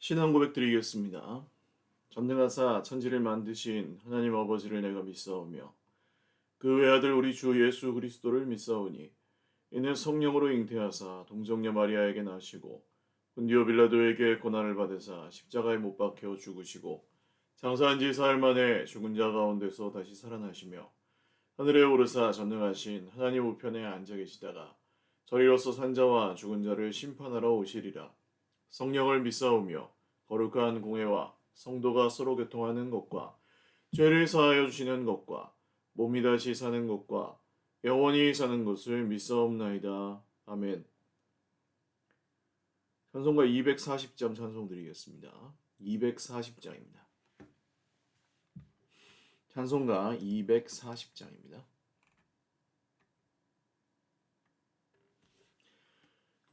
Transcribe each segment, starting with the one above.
신앙 고백 드리겠습니다. 전능하사 천지를 만드신 하나님 아버지를 내가 믿사오며 그 외아들 우리 주 예수 그리스도를 믿사오니 이는 성령으로 잉태하사 동정녀 마리아에게 나시고 본디오 빌라도에게 고난을 받으사 십자가에 못 박혀 죽으시고 장사한 지 사흘 만에 죽은 자 가운데서 다시 살아나시며 하늘에 오르사 전능하신 하나님 우편에 앉아 계시다가 저리로서 산자와 죽은 자를 심판하러 오시리라. 성령을 믿사오며 거룩한 공회와 성도가 서로 교통하는 것과 죄를 사하여 주시는 것과 몸이 다시 사는 것과 영원히 사는 것을 믿사옵나이다. 아멘. 찬송가 240장 찬송 드리겠습니다. 240장입니다. 찬송가 240장입니다.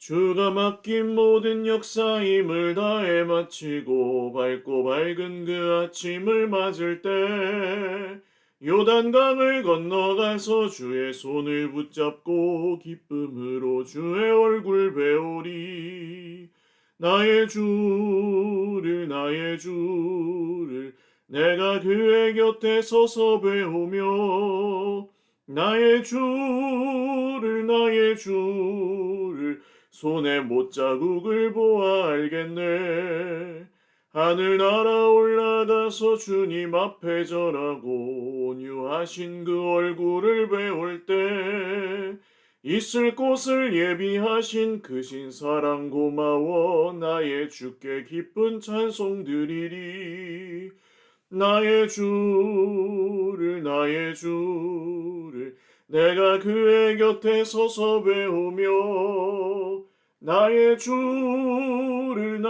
주가 맡긴 모든 역사 힘을 다해 마치고 밝고 밝은 그 아침을 맞을 때 요단강을 건너가서 주의 손을 붙잡고 기쁨으로 주의 얼굴 배우리. 나의 주를 내가 그의 곁에 서서 배우며 나의 주를 손에 못자국을 보아 알겠네. 하늘 날아 올라가서 주님 앞에 절하고 온유하신 그 얼굴을 배울 때 있을 곳을 예비하신 크신 사랑 고마워 나의 주께 기쁜 찬송 드리리. 나의 주를 내가 그의 곁에 서서 배우며 나의 주를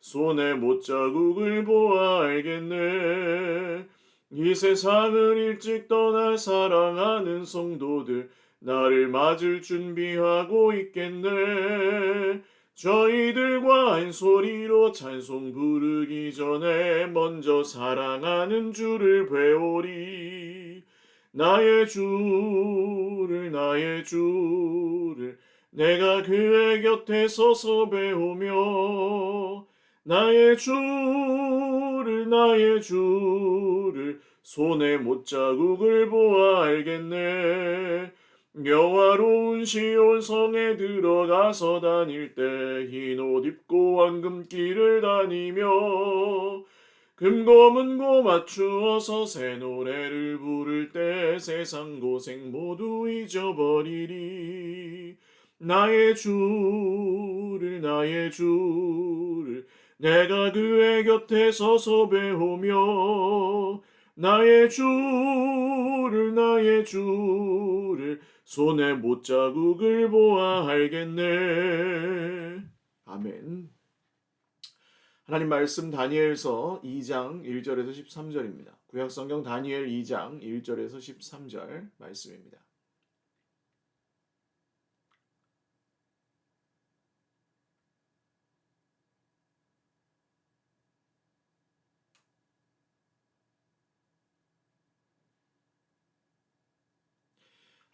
손에 못자국을 보아 알겠네. 이 세상을 일찍 떠나 사랑하는 성도들 나를 맞을 준비하고 있겠네. 저희들과 한 소리로 찬송 부르기 전에 먼저 사랑하는 주를 배우리. 나의 주를 내가 그의 곁에 서서 배우며 나의 주를 손에 못자국을 보아 알겠네. 여호와로운 시온 성에 들어가서 다닐 때 흰 옷 입고 황금길을 다니며 금고문고 맞추어서 새 노래를 부를 때 세상 고생 모두 잊어버리리. 나의 주를 내가 그의 곁에 서서 배우며 나의 주를 손에 못자국을 보아 알겠네. 아멘. 하나님 말씀 다니엘서 2장 1절에서 13절입니다. 구약성경 다니엘 2장 1절에서 13절 말씀입니다.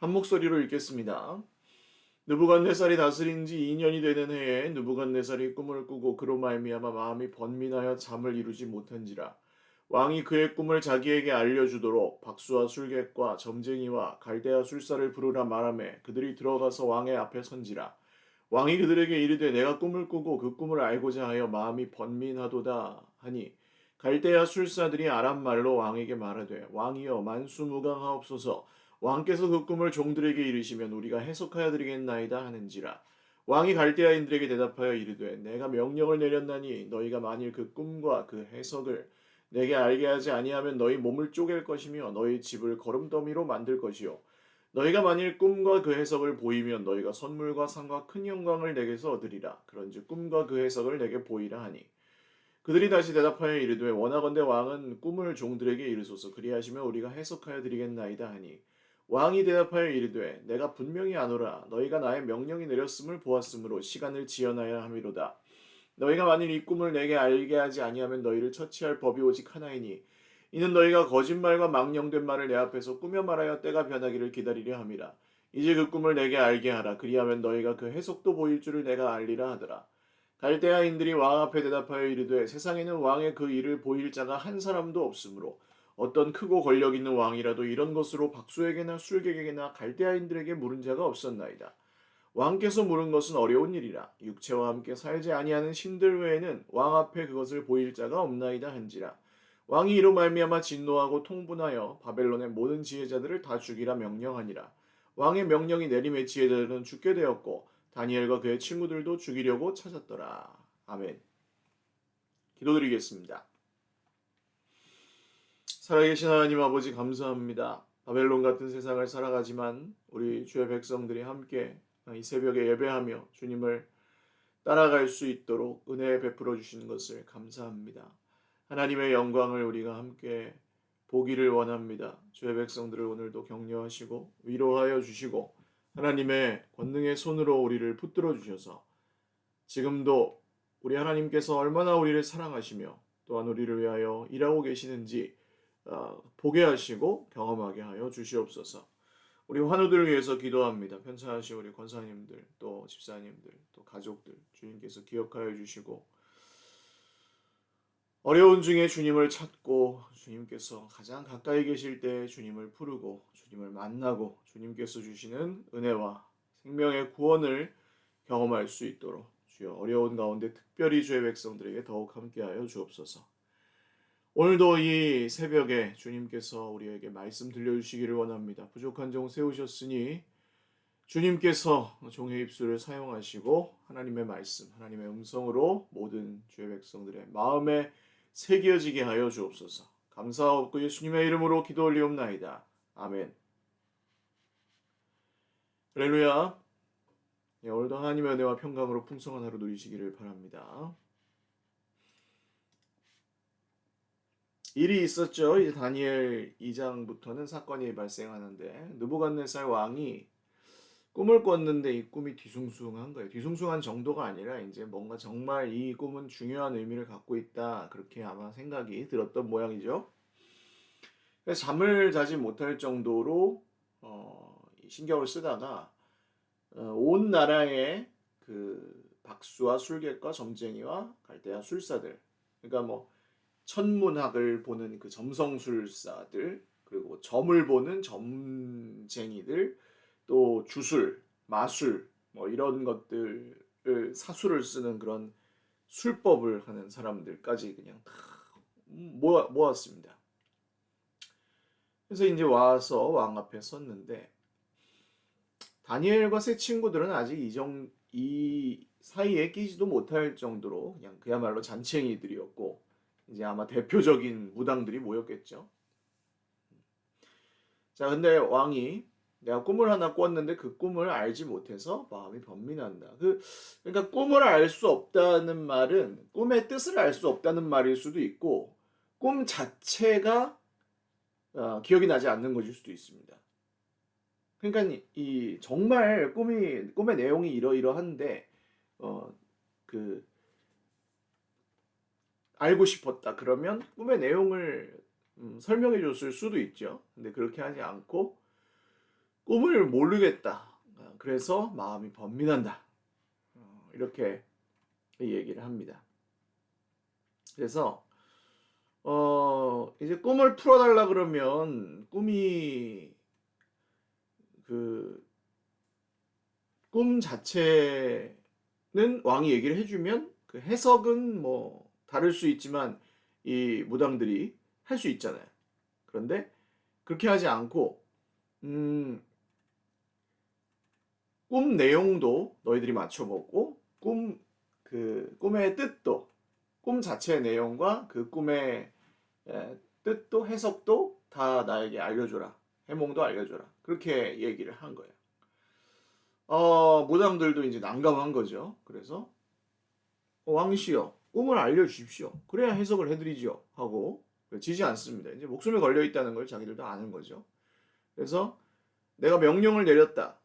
한 목소리로 읽겠습니다. 느부갓네살이 다스린 지 2년이 되는 해에 느부갓네살이 꿈을 꾸고 그로 말미암아 마음이 번민하여 잠을 이루지 못한지라. 왕이 그의 꿈을 자기에게 알려주도록 박수와 술객과 점쟁이와 갈대아 술사를 부르라 말하매 그들이 들어가서 왕의 앞에 선지라. 왕이 그들에게 이르되 내가 꿈을 꾸고 그 꿈을 알고자 하여 마음이 번민하도다 하니 갈대아 술사들이 아람 말로 왕에게 말하되 왕이여 만수무강하옵소서. 왕께서 그 꿈을 종들에게 이르시면 우리가 해석하여 드리겠나이다 하는지라. 왕이 갈대아인들에게 대답하여 이르되 내가 명령을 내렸나니 너희가 만일 그 꿈과 그 해석을 내게 알게 하지 아니하면 너희 몸을 쪼갤 것이며 너희 집을 거름더미로 만들 것이요 너희가 만일 꿈과 그 해석을 보이면 너희가 선물과 상과 큰 영광을 내게서 얻으리라. 그런즉 꿈과 그 해석을 내게 보이라 하니 그들이 다시 대답하여 이르되 원하건대 왕은 꿈을 종들에게 이르소서. 그리하시면 우리가 해석하여 드리겠나이다 하니 왕이 대답하여 이르되 내가 분명히 아노라. 너희가 나의 명령이 내렸음을 보았으므로 시간을 지연하여 함이로다. 너희가 만일 이 꿈을 내게 알게 하지 아니하면 너희를 처치할 법이 오직 하나이니 이는 너희가 거짓말과 망령된 말을 내 앞에서 꾸며 말하여 때가 변하기를 기다리려 함이라. 이제 그 꿈을 내게 알게 하라. 그리하면 너희가 그 해석도 보일 줄을 내가 알리라 하더라. 갈대아인들이 왕 앞에 대답하여 이르되 세상에는 왕의 그 일을 보일 자가 한 사람도 없으므로 어떤 크고 권력 있는 왕이라도 이런 것으로 박수에게나 술객에게나 갈대아인들에게 물은 자가 없었나이다. 왕께서 물은 것은 어려운 일이라 육체와 함께 살지 아니하는 신들 외에는 왕 앞에 그것을 보일 자가 없나이다 한지라. 왕이 이로 말미암아 진노하고 통분하여 바벨론의 모든 지혜자들을 다 죽이라 명령하니라. 왕의 명령이 내림의 지혜자들은 죽게 되었고 다니엘과 그의 친구들도 죽이려고 찾았더라. 아멘. 기도드리겠습니다. 살아계신 하나님 아버지 감사합니다. 바벨론 같은 세상을 살아가지만 우리 주의 백성들이 함께 이 새벽에 예배하며 주님을 따라갈 수 있도록 은혜 베풀어 주시는 것을 감사합니다. 하나님의 영광을 우리가 함께 보기를 원합니다. 주의 백성들을 오늘도 격려하시고 위로하여 주시고 하나님의 권능의 손으로 우리를 붙들어 주셔서 지금도 우리 하나님께서 얼마나 우리를 사랑하시며 또한 우리를 위하여 일하고 계시는지 보게 하시고 경험하게 하여 주시옵소서. 우리 환우들을 위해서 기도합니다. 편찮으신 우리 권사님들, 또 집사님들, 또 가족들 주님께서 기억하여 주시고 어려운 중에 주님을 찾고 주님께서 가장 가까이 계실 때 주님을 부르고 주님을 만나고 주님께서 주시는 은혜와 생명의 구원을 경험할 수 있도록 주여 어려운 가운데 특별히 주의 백성들에게 더욱 함께하여 주옵소서. 오늘도 이 새벽에 주님께서 우리에게 말씀 들려주시기를 원합니다. 부족한 종 세우셨으니 주님께서 종의 입술을 사용하시고 하나님의 말씀, 하나님의 음성으로 모든 주의 백성들의 마음에 새겨지게 하여 주옵소서. 감사하옵고 예수님의 이름으로 기도 올리옵나이다. 아멘. 할렐루야. 오늘도 하나님의 은혜와 평강으로 풍성한 하루 누리시기를 바랍니다. 일이 있었죠. 이제 다니엘 2장부터는 사건이 발생하는데 느부갓네살 왕이 꿈을 꿨는데 이 꿈이 뒤숭숭한 거예요. 뒤숭숭한 정도가 아니라 이제 뭔가 정말 이 꿈은 중요한 의미를 갖고 있다. 그렇게 아마 생각이 들었던 모양이죠. 그래서 잠을 자지 못할 정도로 신경을 쓰다가 온 나라의 그 박수와 술객과 점쟁이와 갈대아 술사들, 그러니까 뭐 천문학을 보는 그 점성술사들, 그리고 점을 보는 점쟁이들, 또 주술, 마술, 뭐 이런 것들을 사술을 쓰는 그런 술법을 하는 사람들까지 그냥 다 모았습니다. 그래서 이제 와서 왕 앞에 섰는데 다니엘과 세 친구들은 아직 이 사이에 끼지도 못할 정도로 그냥 그야말로 잔챙이들이었고 이제 아마 대표적인 무당들이 모였겠죠. 자, 근데 왕이 내가 꿈을 하나 꿨는데 그 꿈을 알지 못해서 마음이 번민한다. 그러니까 꿈을 알 수 없다는 말은 꿈의 뜻을 알 수 없다는 말일 수도 있고 꿈 자체가 기억이 나지 않는 것일 수도 있습니다. 그러니까 이 정말 꿈의 내용이 이러이러한데 그 알고 싶었다 그러면 꿈의 내용을 설명해 줬을 수도 있죠. 근데 그렇게 하지 않고 꿈을 모르겠다. 그래서 마음이 번민한다. 이렇게 얘기를 합니다. 그래서 이제 꿈을 풀어달라 그러면 꿈이 그 꿈 자체는 왕이 얘기를 해주면 그 해석은 뭐 다를 수 있지만 이 무당들이 할 수 있잖아요. 그런데 그렇게 하지 않고 꿈 내용도 너희들이 맞춰보고 꿈의 뜻도 꿈 자체의 내용과 그 꿈의 뜻도 해석도 다 나에게 알려줘라. 해몽도 알려줘라. 그렇게 얘기를 한 거예요. 무당들도 이제 난감한 거죠. 그래서 왕이시여 꿈을 알려주십시오. 그래야 해석을 해드리죠. 하고 지지 않습니다. 이제 목숨이 걸려 있다는 걸 자기들도 아는 거죠. 그래서 내가 명령을 내렸다.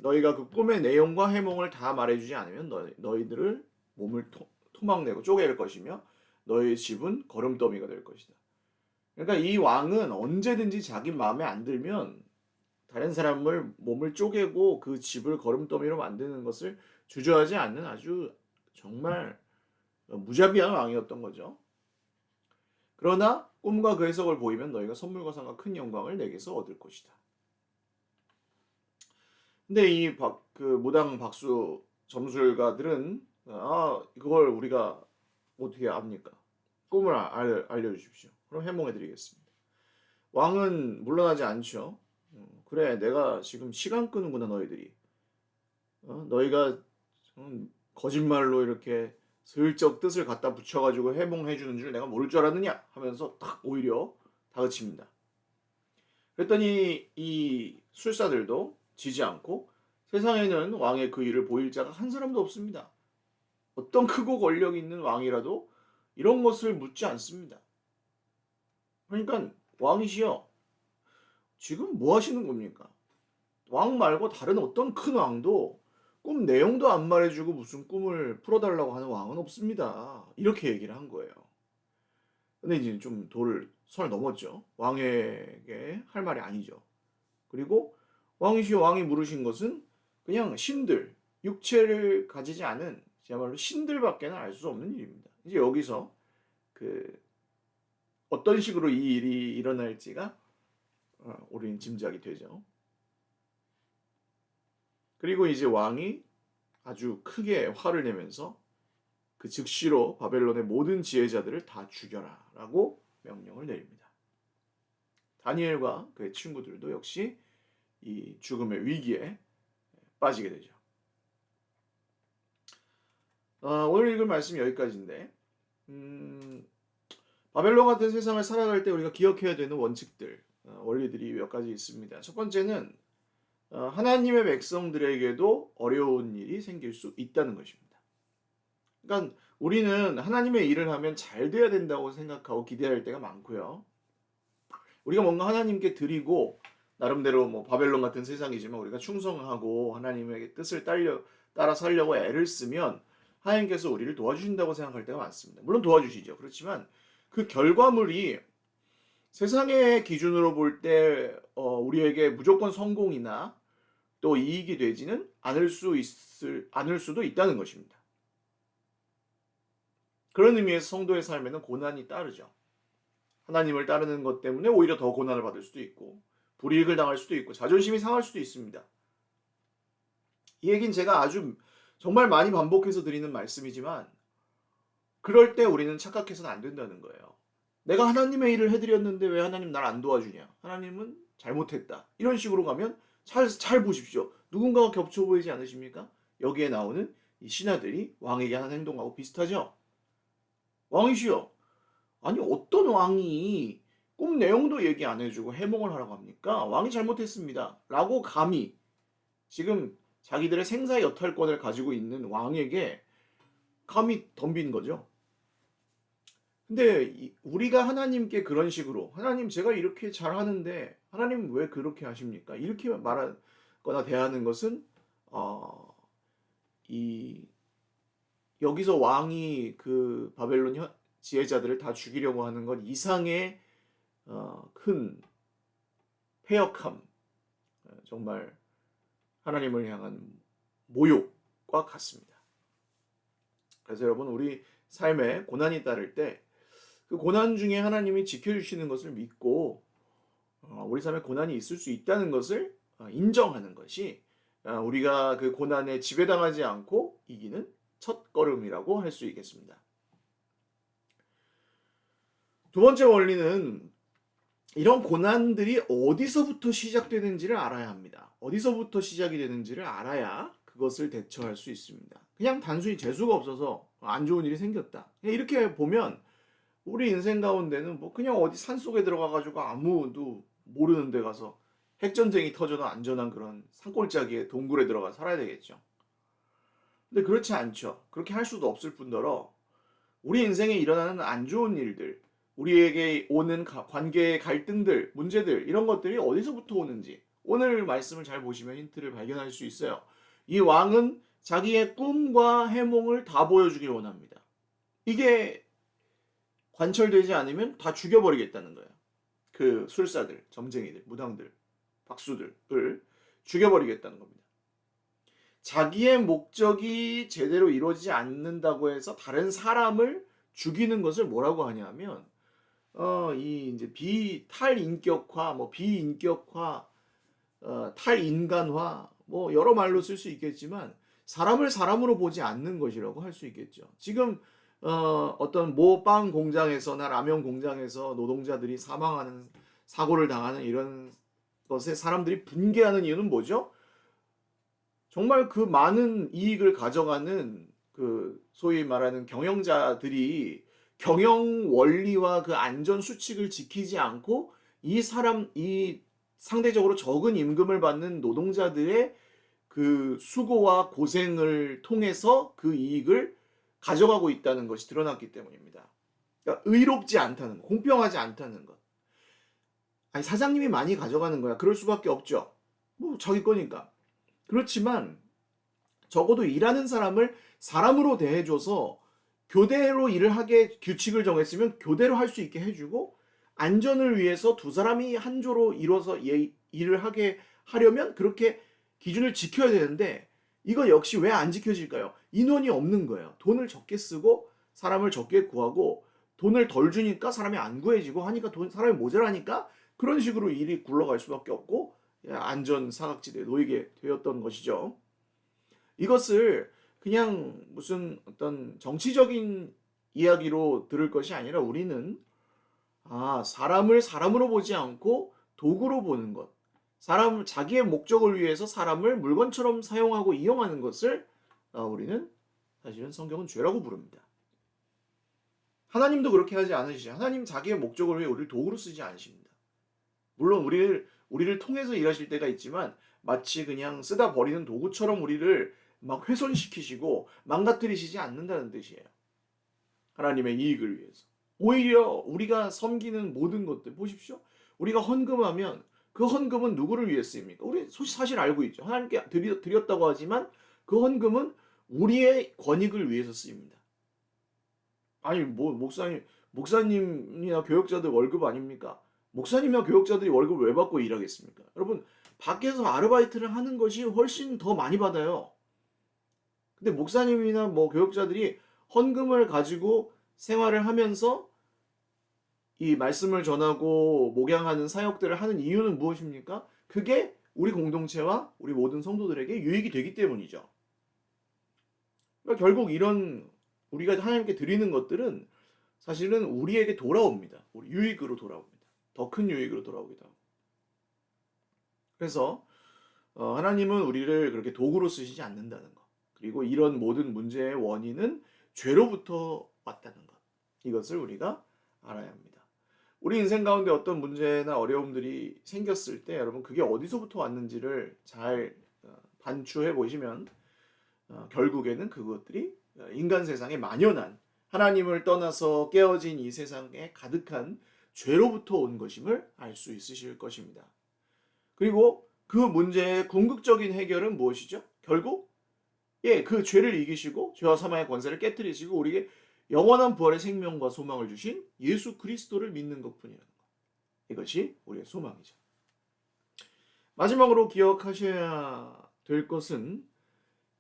너희가 그 꿈의 내용과 해몽을 다 말해주지 않으면 너희들을 몸을 토막내고 쪼개릴 것이며 너희의 집은 거름더미가 될 것이다. 그러니까 이 왕은 언제든지 자기 마음에 안 들면 다른 사람을 몸을 쪼개고 그 집을 거름더미로 만드는 것을 주저하지 않는 아주 정말 무자비한 왕이었던 거죠. 그러나 꿈과 그 해석을 보이면 너희가 선물과 상과 큰 영광을 내게서 얻을 것이다. 근데 그 무당 박수 점술가들은 그걸 우리가 어떻게 압니까? 꿈을 알려주십시오. 그럼 해몽해드리겠습니다. 왕은 물러나지 않죠. 그래, 내가 지금 시간 끄는구나 너희들이. 너희가 거짓말로 이렇게 슬쩍 뜻을 갖다 붙여가지고 해몽해주는 줄 내가 모를 줄 알았느냐 하면서 탁 오히려 다그칩니다. 그랬더니 이 술사들도 지지 않고 세상에는 왕의 그 일을 보일 자가 한 사람도 없습니다. 어떤 크고 권력 있는 왕이라도 이런 것을 묻지 않습니다. 그러니까 왕이시여, 지금 뭐 하시는 겁니까? 왕 말고 다른 어떤 큰 왕도 꿈 내용도 안 말해주고 무슨 꿈을 풀어달라고 하는 왕은 없습니다. 이렇게 얘기를 한 거예요. 근데 이제 좀 선을 넘었죠. 왕에게 할 말이 아니죠. 그리고 왕이시여, 왕이 물으신 것은 그냥 신들, 육체를 가지지 않은 그야말로 신들밖에는 알 수 없는 일입니다. 이제 여기서 어떤 식으로 이 일이 일어날지가 우리는 짐작이 되죠. 그리고 이제 왕이 아주 크게 화를 내면서 그 즉시로 바벨론의 모든 지혜자들을 다 죽여라 라고 명령을 내립니다. 다니엘과 그의 친구들도 역시 이 죽음의 위기에 빠지게 되죠. 오늘 읽을 말씀이 여기까지인데 바벨론 같은 세상을 살아갈 때 우리가 기억해야 되는 원칙들, 원리들이 몇 가지 있습니다. 첫 번째는 하나님의 백성들에게도 어려운 일이 생길 수 있다는 것입니다. 그러니까 우리는 하나님의 일을 하면 잘 돼야 된다고 생각하고 기대할 때가 많고요. 우리가 뭔가 하나님께 드리고 나름대로 뭐 바벨론 같은 세상이지만 우리가 충성하고 하나님의 뜻을 따라 살려고 애를 쓰면 하나님께서 우리를 도와주신다고 생각할 때가 많습니다. 물론 도와주시죠. 그렇지만 그 결과물이 세상의 기준으로 볼 때 우리에게 무조건 성공이나 또 이익이 되지는 않을 수도 있다는 것입니다. 그런 의미에서 성도의 삶에는 고난이 따르죠. 하나님을 따르는 것 때문에 오히려 더 고난을 받을 수도 있고 불이익을 당할 수도 있고 자존심이 상할 수도 있습니다. 이 얘기는 제가 아주 정말 많이 반복해서 드리는 말씀이지만 그럴 때 우리는 착각해서는 안 된다는 거예요. 내가 하나님의 일을 해드렸는데 왜 하나님 날 안 도와주냐? 하나님은 잘못했다. 이런 식으로 가면 잘 보십시오. 누군가가 겹쳐 보이지 않으십니까? 여기에 나오는 이 신하들이 왕에게 하는 행동하고 비슷하죠? 왕이시여, 아니 어떤 왕이 꿈 내용도 얘기 안 해주고 해몽을 하라고 합니까? 왕이 잘못했습니다. 라고 감히 지금 자기들의 생사 여탈권을 가지고 있는 왕에게 감히 덤빈 거죠. 근데 우리가 하나님께 그런 식으로 하나님 제가 이렇게 잘하는데 하나님 왜 그렇게 하십니까? 이렇게 말하거나 대하는 것은 여기서 왕이 그 바벨론 지혜자들을 다 죽이려고 하는 것 이상의 큰 패역함, 정말 하나님을 향한 모욕과 같습니다. 그래서 여러분 우리 삶에 고난이 따를 때 그 고난 중에 하나님이 지켜주시는 것을 믿고 우리 삶에 고난이 있을 수 있다는 것을 인정하는 것이 우리가 그 고난에 지배당하지 않고 이기는 첫 걸음이라고 할 수 있겠습니다. 두 번째 원리는 이런 고난들이 어디서부터 시작되는지를 알아야 합니다. 어디서부터 시작이 되는지를 알아야 그것을 대처할 수 있습니다. 그냥 단순히 재수가 없어서 안 좋은 일이 생겼다. 이렇게 보면 우리 인생 가운데는 뭐 그냥 어디 산속에 들어가가지고 아무도 모르는 데 가서 핵전쟁이 터져도 안전한 그런 산골짜기에 동굴에 들어가 살아야 되겠죠. 근데 그렇지 않죠. 그렇게 할 수도 없을 뿐더러 우리 인생에 일어나는 안 좋은 일들, 우리에게 오는 관계의 갈등들, 문제들 이런 것들이 어디서부터 오는지 오늘 말씀을 잘 보시면 힌트를 발견할 수 있어요. 이 왕은 자기의 꿈과 해몽을 다 보여주길 원합니다. 이게 관철되지 않으면 다 죽여버리겠다는 거예요. 그 술사들, 점쟁이들, 무당들, 박수들을 죽여버리겠다는 겁니다. 자기의 목적이 제대로 이루어지지 않는다고 해서 다른 사람을 죽이는 것을 뭐라고 하냐면 이 이제 비탈인격화, 뭐 비인격화, 탈인간화, 뭐 여러 말로 쓸 수 있겠지만 사람을 사람으로 보지 않는 것이라고 할 수 있겠죠. 지금 어떤 모 빵 공장에서나 라면 공장에서 노동자들이 사망하는 사고를 당하는 이런 것에 사람들이 분개하는 이유는 뭐죠? 정말 그 많은 이익을 가져가는 그 소위 말하는 경영자들이 경영 원리와 그 안전 수칙을 지키지 않고 이 상대적으로 적은 임금을 받는 노동자들의 그 수고와 고생을 통해서 그 이익을 가져가고 있다는 것이 드러났기 때문입니다. 그러니까 의롭지 않다는 것, 공평하지 않다는 것. 아니, 사장님이 많이 가져가는 거야. 그럴 수밖에 없죠. 뭐 자기 거니까. 그렇지만 적어도 일하는 사람을 사람으로 대해줘서 교대로 일을 하게 규칙을 정했으면 교대로 할 수 있게 해주고, 안전을 위해서 두 사람이 한 조로 이뤄서 일을 하게 하려면 그렇게 기준을 지켜야 되는데, 이거 역시 왜 안 지켜질까요? 인원이 없는 거예요. 돈을 적게 쓰고 사람을 적게 구하고, 돈을 덜 주니까 사람이 안 구해지고 하니까 사람이 모자라니까 그런 식으로 일이 굴러갈 수밖에 없고 안전 사각지대에 놓이게 되었던 것이죠. 이것을 그냥 무슨 어떤 정치적인 이야기로 들을 것이 아니라 우리는 사람을 사람으로 보지 않고 도구로 보는 것. 자기의 목적을 위해서 사람을 물건처럼 사용하고 이용하는 것을 우리는 사실은 성경은 죄라고 부릅니다. 하나님도 그렇게 하지 않으시죠. 하나님 자기의 목적을 위해 우리를 도구로 쓰지 않으십니다. 물론 우리를 통해서 일하실 때가 있지만 마치 그냥 쓰다 버리는 도구처럼 우리를 막 훼손시키시고 망가뜨리시지 않는다는 뜻이에요. 하나님의 이익을 위해서. 오히려 우리가 섬기는 모든 것들 보십시오. 우리가 헌금하면 그 헌금은 누구를 위해 쓰입니까? 우리 사실 알고 있죠. 하나님께 드렸다고 하지만 그 헌금은 우리의 권익을 위해서 쓰입니다. 아니 뭐 목사님이나 교역자들 월급 아닙니까? 목사님이나 교역자들이 월급을 왜 받고 일하겠습니까? 여러분, 밖에서 아르바이트를 하는 것이 훨씬 더 많이 받아요. 근데 목사님이나 뭐 교역자들이 헌금을 가지고 생활을 하면서 이 말씀을 전하고 목양하는 사역들을 하는 이유는 무엇입니까? 그게 우리 공동체와 우리 모든 성도들에게 유익이 되기 때문이죠. 그러니까 결국 이런 우리가 하나님께 드리는 것들은 사실은 우리에게 돌아옵니다. 우리 유익으로 돌아옵니다. 더 큰 유익으로 돌아오기도 하고. 그래서 하나님은 우리를 그렇게 도구로 쓰시지 않는다는 것. 그리고 이런 모든 문제의 원인은 죄로부터 왔다는 것. 이것을 우리가 알아야 합니다. 우리 인생 가운데 어떤 문제나 어려움들이 생겼을 때 여러분 그게 어디서부터 왔는지를 잘 반추해 보시면 결국에는 그것들이 인간 세상에 만연한 하나님을 떠나서 깨어진 이 세상에 가득한 죄로부터 온 것임을 알 수 있으실 것입니다. 그리고 그 문제의 궁극적인 해결은 무엇이죠? 결국 그 죄를 이기시고 죄와 사망의 권세를 깨뜨리시고 우리에게 영원한 부활의 생명과 소망을 주신 예수 그리스도를 믿는 것뿐이라는 것. 이것이 우리의 소망이죠. 마지막으로 기억하셔야 될 것은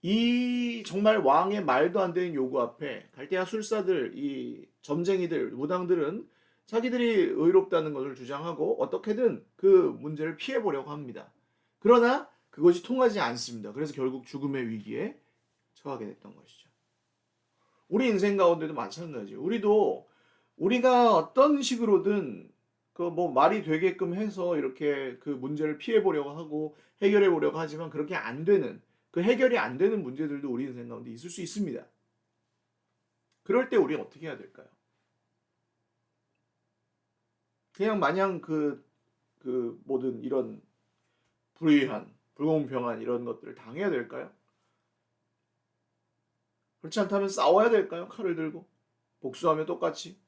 이 정말 왕의 말도 안 되는 요구 앞에 갈대아 술사들, 이 점쟁이들, 무당들은 자기들이 의롭다는 것을 주장하고 어떻게든 그 문제를 피해보려고 합니다. 그러나 그것이 통하지 않습니다. 그래서 결국 죽음의 위기에 처하게 됐던 것이죠. 우리 인생 가운데도 마찬가지예요. 우리가 어떤 식으로든 그 뭐 말이 되게끔 해서 이렇게 그 문제를 피해보려고 하고 해결해 보려고 하지만 그렇게 안 되는 그 해결이 안 되는 문제들도 우리 인생 가운데 있을 수 있습니다. 그럴 때 우리는 어떻게 해야 될까요? 그냥 마냥 그 모든 이런 불의한, 불공평한 이런 것들을 당해야 될까요? 그렇지 않다면 싸워야 될까요? 칼을 들고 복수하며 똑같이.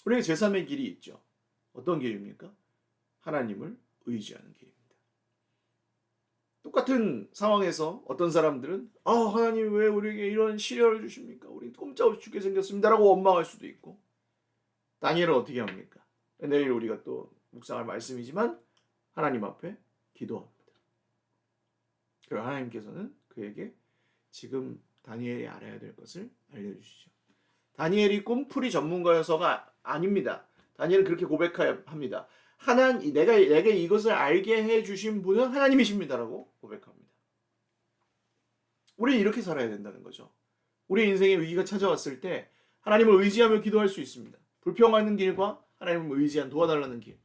우리에게 제3의 길이 있죠. 어떤 길입니까? 하나님을 의지하는 길입니다. 똑같은 상황에서 어떤 사람들은 하나님 왜 우리에게 이런 시련을 주십니까? 우리 꼼짝없이 죽게 생겼습니다라고 원망할 수도 있고, 다니엘은 어떻게 합니까? 내일 우리가 또 묵상할 말씀이지만 하나님 앞에 기도합니다. 그리고 하나님께서는 그에게 지금 다니엘이 알아야 될 것을 알려주시죠. 다니엘이 꿈풀이 전문가여서가 아닙니다. 다니엘은 그렇게 고백합니다. 내게 이것을 알게 해주신 분은 하나님이십니다라고 고백합니다. 우리는 이렇게 살아야 된다는 거죠. 우리 인생에 위기가 찾아왔을 때 하나님을 의지하며 기도할 수 있습니다. 불평하는 길과 하나님을 의지한 도와달라는 길.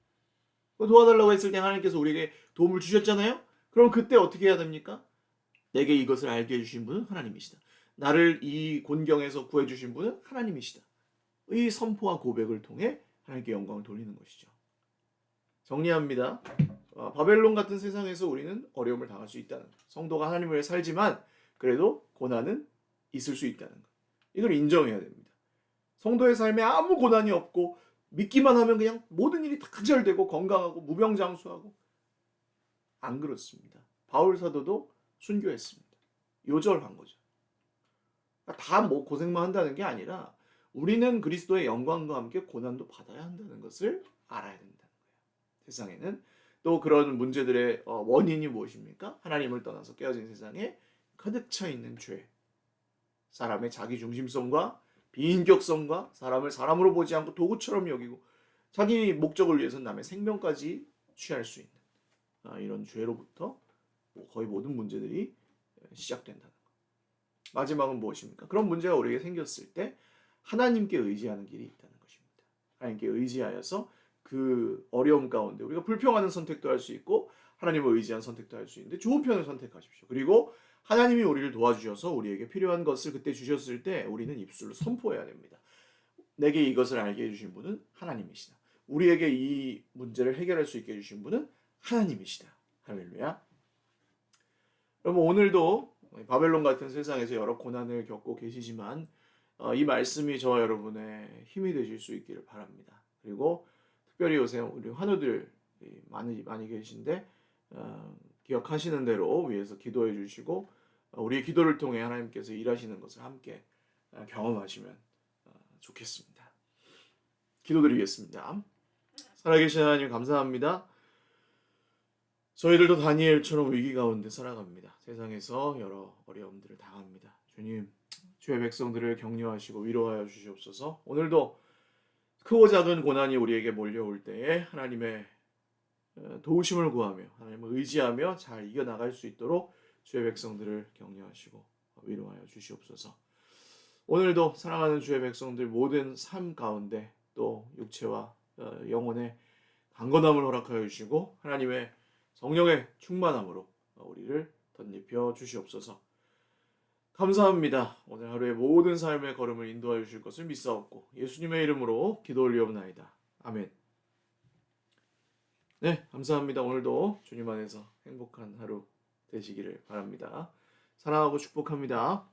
도와달라고 했을 때 하나님께서 우리에게 도움을 주셨잖아요. 그럼 그때 어떻게 해야 됩니까? 내게 이것을 알게 해주신 분은 하나님이시다. 나를 이 곤경에서 구해주신 분은 하나님이시다. 이 선포와 고백을 통해 하나님께 영광을 돌리는 것이죠. 정리합니다. 바벨론 같은 세상에서 우리는 어려움을 당할 수 있다는 것. 성도가 하나님을 위해 살지만 그래도 고난은 있을 수 있다는 것. 이걸 인정해야 됩니다. 성도의 삶에 아무 고난이 없고 믿기만 하면 그냥 모든 일이 다 잘 되고 건강하고 무병장수하고 안 그렇습니다. 바울 사도도 순교했습니다. 요절한 거죠. 다 뭐 고생만 한다는 게 아니라 우리는 그리스도의 영광과 함께 고난도 받아야 한다는 것을 알아야 된다는 거예요. 세상에는 또 그런 문제들의 원인이 무엇입니까? 하나님을 떠나서 깨어진 세상에 가득 차 있는 죄, 사람의 자기 중심성과 비인격성과 사람을 사람으로 보지 않고 도구처럼 여기고 자기 목적을 위해서 남의 생명까지 취할 수 있는 이런 죄로부터 거의 모든 문제들이 시작된다는 것. 마지막은 무엇입니까? 그런 문제가 우리에게 생겼을 때 하나님께 의지하는 길이 있다는 것입니다. 하나님께 의지하여서 그 어려움 가운데 우리가 불평하는 선택도 할 수 있고 하나님을 의지한 선택도 할 수 있는데 좋은 편을 선택하십시오. 그리고 하나님이 우리를 도와주셔서 우리에게 필요한 것을 그때 주셨을 때 우리는 입술로 선포해야 됩니다. 내게 이것을 알게 해주신 분은 하나님이시다. 우리에게 이 문제를 해결할 수 있게 해주신 분은 하나님이시다. 할렐루야. 여러분 오늘도 바벨론 같은 세상에서 여러 고난을 겪고 계시지만 이 말씀이 저와 여러분의 힘이 되실 수 있기를 바랍니다. 그리고 특별히 요새 우리 환우들 많이 계신데 기억하시는 대로 위해서 기도해 주시고 우리의 기도를 통해 하나님께서 일하시는 것을 함께 경험하시면 좋겠습니다. 기도드리겠습니다. 살아계신 하나님 감사합니다. 저희들도 다니엘처럼 위기 가운데 살아갑니다. 세상에서 여러 어려움들을 당합니다. 주님, 주의 백성들을 격려하시고 위로하여 주시옵소서. 오늘도 크고 작은 고난이 우리에게 몰려올 때에 하나님의 도우심을 구하며 하나님을 의지하며 잘 이겨나갈 수 있도록 주의 백성들을 격려하시고 위로하여 주시옵소서. 오늘도 사랑하는 주의 백성들 모든 삶 가운데 또 육체와 영혼의 강건함을 허락하여 주시고 하나님의 성령의 충만함으로 우리를 덧입혀 주시옵소서. 감사합니다. 오늘 하루의 모든 삶의 걸음을 인도하여 주실 것을 믿사옵고 예수님의 이름으로 기도 올리옵나이다. 아멘. 네, 감사합니다. 오늘도 주님 안에서 행복한 하루 되시기를 바랍니다. 사랑하고 축복합니다.